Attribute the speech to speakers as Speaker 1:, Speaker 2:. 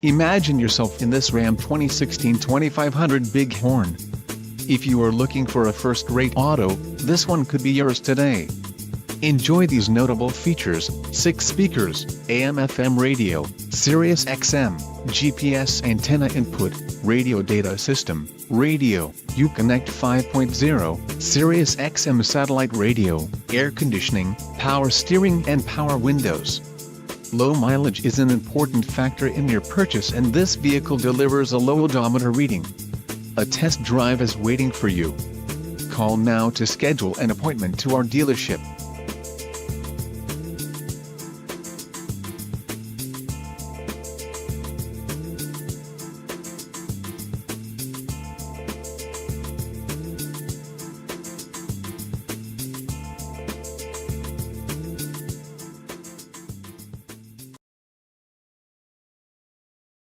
Speaker 1: Imagine yourself in this Ram 2016 2500 Big Horn. If you are looking for a first-rate auto, this one could be yours today. Enjoy these notable features: 6 speakers, AM/FM radio, Sirius XM, GPS antenna input, radio data system, radio, Uconnect 5.0, Sirius XM satellite radio, air conditioning, power steering and power windows. Low mileage is an important factor in your purchase, and this vehicle delivers a low odometer reading. A test drive is waiting for you. Call now to schedule an appointment to our dealership.